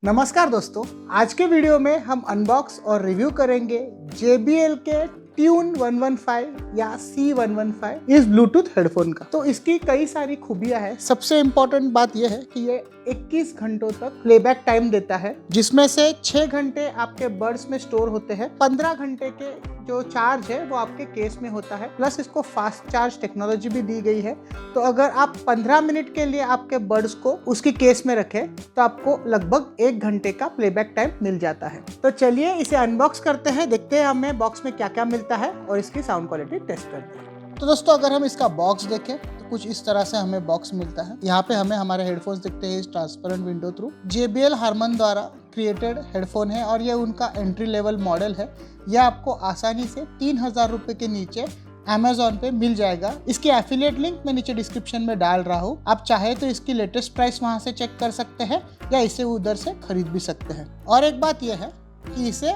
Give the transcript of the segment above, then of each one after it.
नमस्कार दोस्तों, आज के वीडियो में हम अनबॉक्स और रिव्यू करेंगे JBL के ट्यून 115 या C115 इस ब्लूटूथ हेडफोन का। तो इसकी कई सारी खूबियां हैं। सबसे इम्पोर्टेंट बात यह है कि ये 21 घंटों तक प्लेबैक टाइम देता है, जिसमें से 6 घंटे आपके बड्स में स्टोर होते हैं। 15 घंटे के जो चार्ज है वो आपके केस में होता है, प्लस इसको फास्ट चार्ज टेक्नोलॉजी भी दी गई है। तो अगर आप 15 मिनट के लिए आपके बड्स को उसकी केस में रखें तो आपको लगभग 1 घंटे का प्लेबैक टाइम मिल जाता है। तो चलिए इसे अनबॉक्स करते हैं, देखते हैं हमें बॉक्स में क्या क्या मिलता है और इसकी साउंड क्वालिटी टेस्ट करते हैं। तो दोस्तों, अगर हम इसका बॉक्स देखें तो कुछ इस तरह से हमें बॉक्स मिलता है। यहाँ पे हमें हमारे हेडफोन्स दिखते हैं इस transparent window through. JBL Harman द्वारा क्रिएटेड हेडफोन है और ये उनका एंट्री लेवल मॉडल है। यह आपको आसानी से 3000 रुपये के नीचे Amazon पे मिल जाएगा। इसकी एफिलिएट लिंक मैं नीचे डिस्क्रिप्शन में डाल रहा हूँ। आप चाहे तो इसकी लेटेस्ट प्राइस वहाँ से चेक कर सकते हैं या इसे उधर से खरीद भी सकते हैं। और एक बात यह है कि इसे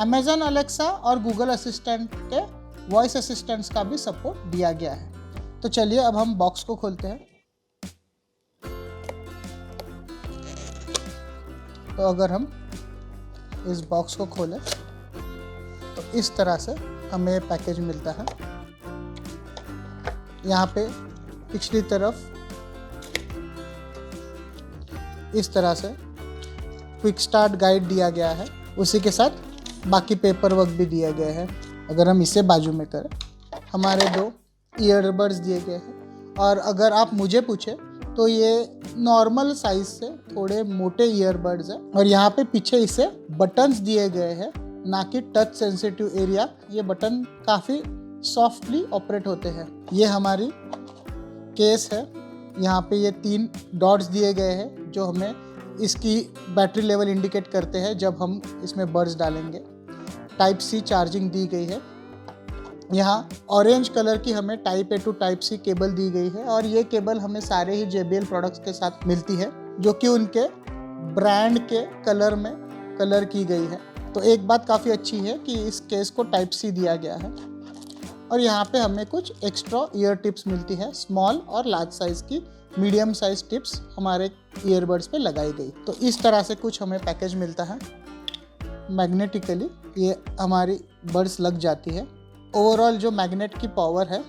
Amazon Alexa और Google असिस्टेंट के वॉइस असिस्टेंट्स का भी सपोर्ट दिया गया है। तो चलिए अब हम बॉक्स को खोलते हैं। तो अगर हम इस बॉक्स को खोलें तो इस तरह से हमें पैकेज मिलता है। यहाँ पे पिछली तरफ इस तरह से क्विक स्टार्ट गाइड दिया गया है, उसी के साथ बाकी पेपर वर्क भी दिया गया है। अगर हम इसे बाजू में करें, हमारे 2 ईयरबड्स दिए गए हैं और अगर आप मुझे पूछे तो ये नॉर्मल साइज से थोड़े मोटे ईयरबड्स हैं। और यहाँ पे पीछे इसे बटन्स दिए गए हैं, ना कि टच सेंसिटिव एरिया। ये बटन काफ़ी सॉफ्टली ऑपरेट होते हैं। ये हमारी केस है। यहाँ पे ये 3 डॉट्स दिए गए हैं जो हमें इसकी बैटरी लेवल इंडिकेट करते हैं जब हम इसमें बड्स डालेंगे। टाइप C चार्जिंग दी गई है। यहाँ ऑरेंज कलर की हमें type A to type C cable दी गई है और ये केबल हमें सारे ही JBL प्रोडक्ट्स के साथ मिलती है, जो कि उनके ब्रांड के कलर में कलर की गई है। तो एक बात काफ़ी अच्छी है कि इस केस को टाइप C दिया गया है। और यहाँ पे हमें कुछ एक्स्ट्रा ईयर टिप्स मिलती है, स्मॉल और लार्ज साइज़ की मीडियम साइज टिप्स हमारे ईयरबड्स पे लगाई गई। तो इस तरह से कुछ हमें पैकेज मिलता है। मैग्नेटिकली ये हमारी बड्स लग जाती है। ओवरऑल जो मैग्नेट की पावर है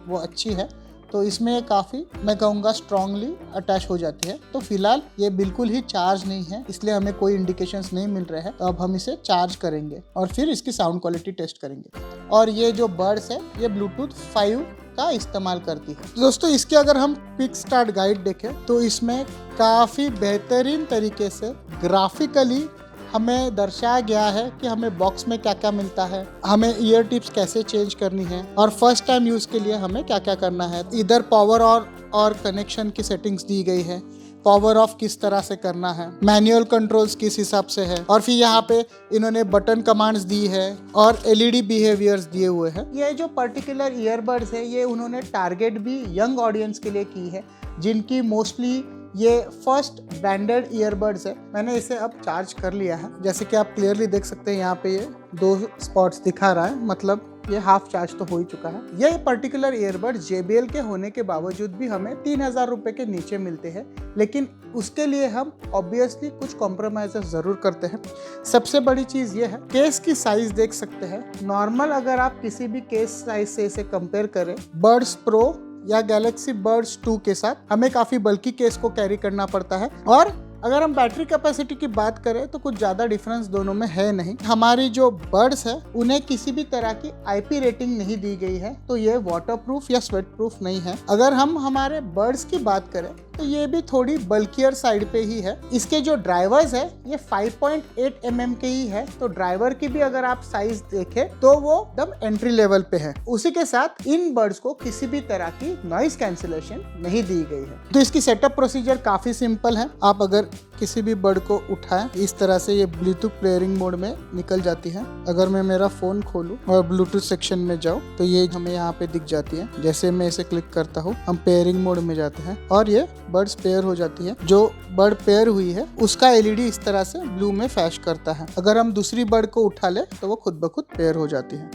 वो अच्छी है, तो इसमें ये काफ़ी, मैं कहूँगा, स्ट्रांगली अटैच हो जाती है। तो फिलहाल ये बिल्कुल ही चार्ज नहीं है, इसलिए हमें कोई इंडिकेशंस नहीं मिल रहे हैं। तो अब हम इसे चार्ज करेंगे और फिर इसकी साउंड क्वालिटी टेस्ट करेंगे। और ये जो बड्स है ये ब्लूटूथ 5 का इस्तेमाल करती है। तो दोस्तों, इसके अगर हम क्विक स्टार्ट गाइड देखें तो इसमें काफ़ी बेहतरीन तरीके से ग्राफिकली हमें दर्शाया गया है कि हमें बॉक्स में क्या क्या मिलता है, हमें ईयर टिप्स कैसे चेंज करनी है और फर्स्ट टाइम यूज़ के लिए हमें क्या क्या करना है। इधर पावर और कनेक्शन की सेटिंग्स दी गई है, पावर ऑफ किस तरह से करना है, मैनुअल कंट्रोल्स किस हिसाब से है, और फिर यहाँ पे इन्होंने बटन कमांड्स दी है और LED बिहेवियर्स दिए हुए हैं। ये जो पर्टिकुलर ईयरबड्स है ये उन्होंने टारगेट भी यंग ऑडियंस के लिए की है, जिनकी मोस्टली ये फर्स्ट ब्रांडेड ईयरबड्स है। मैंने इसे अब चार्ज कर लिया है, जैसे कि आप क्लियरली देख सकते हैं। यहाँ पे ये 2 स्पॉट्स दिखा रहा है, मतलब ये हाफ चार्ज तो हो ही चुका है। ये पर्टिकुलर ईयरबड JBL के होने के बावजूद भी हमें 3000 रुपये के नीचे मिलते हैं, लेकिन उसके लिए हम ऑब्वियसली कुछ कॉम्प्रोमाइज़ ज़रूर करते हैं। सबसे बड़ी चीज़ ये है, केस की साइज़ देख सकते हैं। नॉर्मल अगर आप किसी भी केस साइज से इसे कंपेयर करें बड्स प्रो या गैलेक्सी बड्स 2 के साथ, हमें काफ़ी बल्की केस को कैरी करना पड़ता है। और अगर हम बैटरी कैपेसिटी की बात करें तो कुछ ज़्यादा डिफरेंस दोनों में है नहीं। हमारी जो बड्स है उन्हें किसी भी तरह की IP रेटिंग नहीं दी गई है, तो ये वाटरप्रूफ या स्वेट प्रूफ नहीं है। अगर हम हमारे बड्स की बात करें तो ये भी थोड़ी बल्कियर साइड पे ही है। इसके जो ड्राइवर्स है ये 5.8 mm के ही है, तो ड्राइवर की भी अगर आप साइज देखें तो वो एकदम एंट्री लेवल पे है। उसी के साथ इन बड्स को किसी भी तरह की नॉइस कैंसिलेशन नहीं दी गई है। तो इसकी सेटअप प्रोसीजर काफी सिंपल है। आप अगर किसी भी बड को उठाएं, इस तरह से ये ब्लूटूथ प्लेयरिंग मोड में निकल जाती है। अगर मैं मेरा फोन खोलूं और ब्लूटूथ सेक्शन में जाऊं तो ये हमें यहाँ पे दिख जाती है। जैसे मैं इसे क्लिक करता हूँ हम पेयरिंग मोड में जाते हैं और ये बड्स पेयर हो जाती है। जो बड पेयर हुई है उसका LED इस तरह से ब्लू में फ्लैश करता है। अगर हम दूसरी बड को उठा ले तो वो खुद ब खुद पेयर हो जाती है।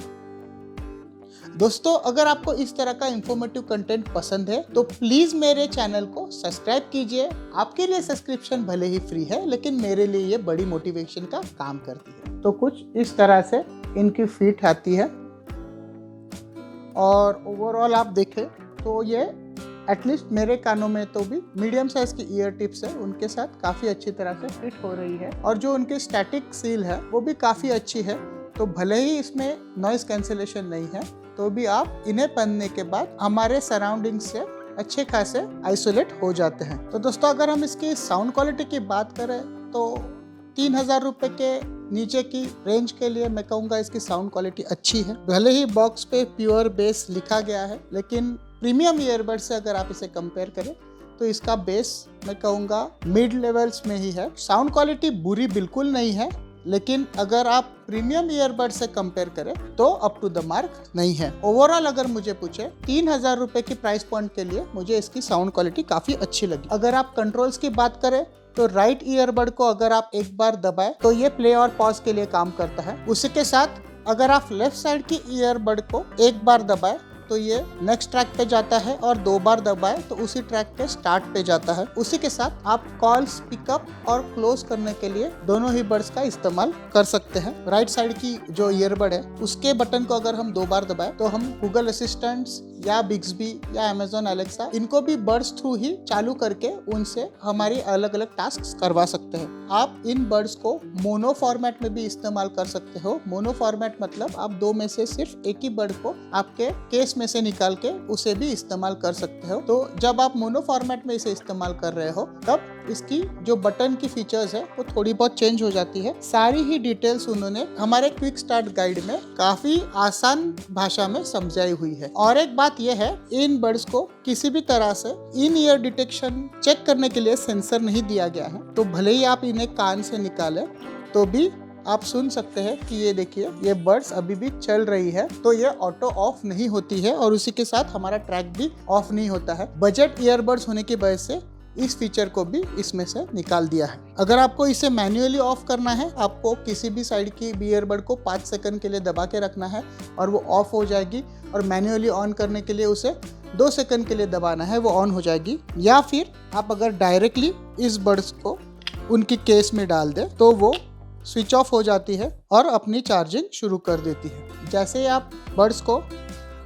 दोस्तों अगर आपको इस तरह का इंफॉर्मेटिव कंटेंट पसंद है तो प्लीज मेरे चैनल को सब्सक्राइब कीजिए। आपके लिए सब्सक्रिप्शन भले ही फ्री है लेकिन मेरे लिए ये बड़ी मोटिवेशन का काम करती है। तो कुछ इस तरह से इनकी फीट आती है और ओवरऑल आप देखें तो ये एटलीस्ट मेरे कानों में तो भी मीडियम साइज की ईयर टिप्स है उनके साथ काफ़ी अच्छी तरह से फिट हो रही है। और जो उनकी स्टैटिक सील है वो भी काफ़ी अच्छी है। तो भले ही इसमें नॉइस कैंसिलेशन नहीं है तो भी आप इन्हें पहनने के बाद हमारे सराउंडिंग से अच्छे खासे आइसोलेट हो जाते हैं। तो दोस्तों अगर हम इसकी साउंड क्वालिटी की बात करें तो 3000 रुपये के नीचे की रेंज के लिए मैं कहूँगा इसकी साउंड क्वालिटी अच्छी है। भले ही बॉक्स पे प्योर बेस लिखा गया है लेकिन प्रीमियम ईयरबड से अगर आप इसे कंपेयर करें तो इसका बेस मैं कहूँगा मिड लेवल्स में ही है। साउंड क्वालिटी बुरी बिल्कुल नहीं है लेकिन अगर आप प्रीमियम ईयरबड से कंपेयर करें तो अप टू द मार्क नहीं है। ओवरऑल अगर मुझे पूछे 3000 रुपये की प्राइस पॉइंट के लिए मुझे इसकी साउंड क्वालिटी काफ़ी अच्छी लगी। अगर आप कंट्रोल्स की बात करें तो राइट ईयरबड को अगर आप एक बार दबाएं तो ये प्ले और पॉज के लिए काम करता है। उसी के साथ अगर आप लेफ्ट साइड की ईयरबड को एक बार दबाएं तो ये नेक्स्ट ट्रैक पे जाता है और 2 बार दबाए तो उसी ट्रैक के स्टार्ट पे जाता है। उसी के साथ आप कॉल्स पिकअप और क्लोज करने के लिए दोनों ही बड्स का इस्तेमाल कर सकते हैं। राइट साइड की जो ईयरबड है उसके बटन को अगर हम 2 बार दबाए तो हम गूगल असिस्टेंट्स या बिक्सबी या अमेजोन एलेक्सा इनको भी बड्स थ्रू ही चालू करके उनसे हमारी अलग अलग टास्क करवा सकते हैं। आप इन बड्स को मोनो फॉर्मेट में भी इस्तेमाल कर सकते हो। मोनो फॉर्मेट मतलब आप 2 में से सिर्फ एक ही बड को आपके केस में से निकाल के उसे भी इस्तेमाल कर सकते हो। तो जब आप मोनो फॉर्मेट में इसे इस्तेमाल कर रहे हो तब इसकी जो बटन की फीचर्स है वो थोड़ी बहुत चेंज हो जाती है। सारी ही डिटेल्स उन्होंने हमारे क्विक स्टार्ट गाइड में काफी आसान भाषा में समझाई हुई है। और एक बात यह है इन बड्स को किसी भी तरह से इन ईयर डिटेक्शन चेक करने के लिए सेंसर नहीं दिया गया है। तो भले ही आप इन्हें कान से निकालें तो भी आप सुन सकते हैं कि ये देखिए ये बड्स अभी भी चल रही है। तो ये ऑटो ऑफ नहीं होती है और उसी के साथ हमारा ट्रैक भी ऑफ नहीं होता है। बजट ईयरबड्स होने की वजह से इस फीचर को भी इसमें से निकाल दिया है। अगर आपको इसे मैन्युअली ऑफ करना है आपको किसी भी साइड की ईयरबड को 5 सेकंड के लिए दबा के रखना है और वो ऑफ हो जाएगी। और मैन्युअली ऑन करने के लिए उसे 2 सेकंड के लिए दबाना है, वो ऑन हो जाएगी। या फिर आप अगर डायरेक्टली इस बड्स को उनकी केस में डाल दे तो वो स्विच ऑफ हो जाती है और अपनी चार्जिंग शुरू कर देती है। जैसे ही आप बड्स को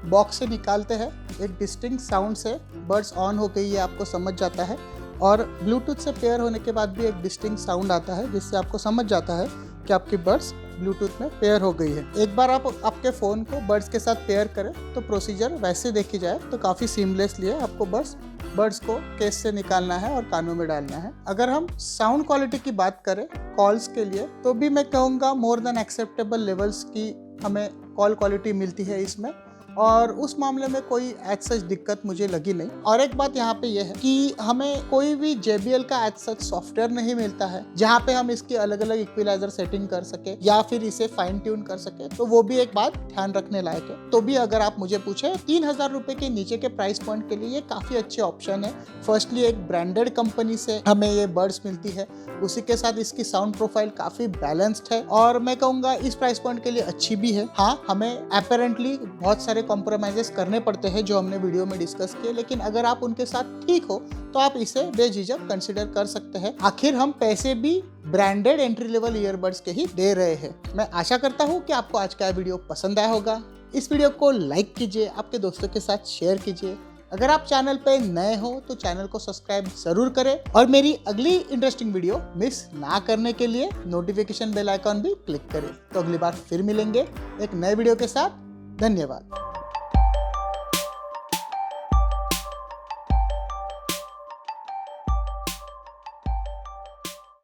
बॉक्स से निकालते हैं एक डिस्टिंक्ट साउंड से बड्स ऑन हो गई है आपको समझ जाता है। और ब्लूटूथ से पेयर होने के बाद भी एक डिस्टिंक्ट साउंड आता है जिससे आपको समझ जाता है कि आपकी बड्स ब्लूटूथ में पेयर हो गई है। एक बार आप आपके फ़ोन को बड्स के साथ पेयर करें तो प्रोसीजर वैसे देखी जाए तो काफ़ी सीमलेसली है। आपको बस बड्स को केस से निकालना है और कानों में डालना है। अगर हम साउंड क्वालिटी की बात करें कॉल्स के लिए तो भी मैं कहूँगा मोर देन एक्सेप्टेबल लेवल्स की हमें कॉल क्वालिटी मिलती है इसमें और उस मामले में कोई एज सच दिक्कत मुझे लगी नहीं। और एक बात यहाँ पे ये है कि हमें कोई भी JBL का एज सच सॉफ्टवेयर नहीं मिलता है जहाँ पे हम इसकी अलग अलग इक्विलाइजर सेटिंग कर सके या फिर इसे फाइन ट्यून कर सके। तो वो भी एक बात ध्यान रखने लायक है। तो भी अगर आप मुझे पूछे 3000 रुपये के नीचे के प्राइस पॉइंट के लिए ये काफ़ी अच्छे ऑप्शन है। फर्स्टली एक ब्रांडेड कंपनी से हमें ये बड्स मिलती है, उसी के साथ इसकी साउंड प्रोफाइल काफ़ी बैलेंस्ड है और मैं कहूँगा इस प्राइस पॉइंट के लिए अच्छी भी है। हाँ, हमें अपेरेंटली बहुत सारे कॉम्प्रोमाइजेस करने पड़ते हैं जो हमने वीडियो में डिस्कस किए, लेकिन अगर आप उनके साथ ठीक हो तो आप इसे बेझिझक कंसिडर कर सकते हैं। आखिर हम पैसे भी ब्रांडेड एंट्री लेवल ईयरबड्स के ही दे रहे हैं। मैं आशा करता हूँ कि आपको आज का वीडियो पसंद आया होगा। इस वीडियो को लाइक कीजिए, आपके दोस्तों के साथ शेयर कीजिए। अगर आप चैनल पे नए हो तो चैनल को सब्सक्राइब जरूर करें और मेरी अगली इंटरेस्टिंग वीडियो मिस ना करने के लिए नोटिफिकेशन बेल आइकॉन भी क्लिक करें। तो अगली बार फिर मिलेंगे एक नए वीडियो के साथ। धन्यवाद।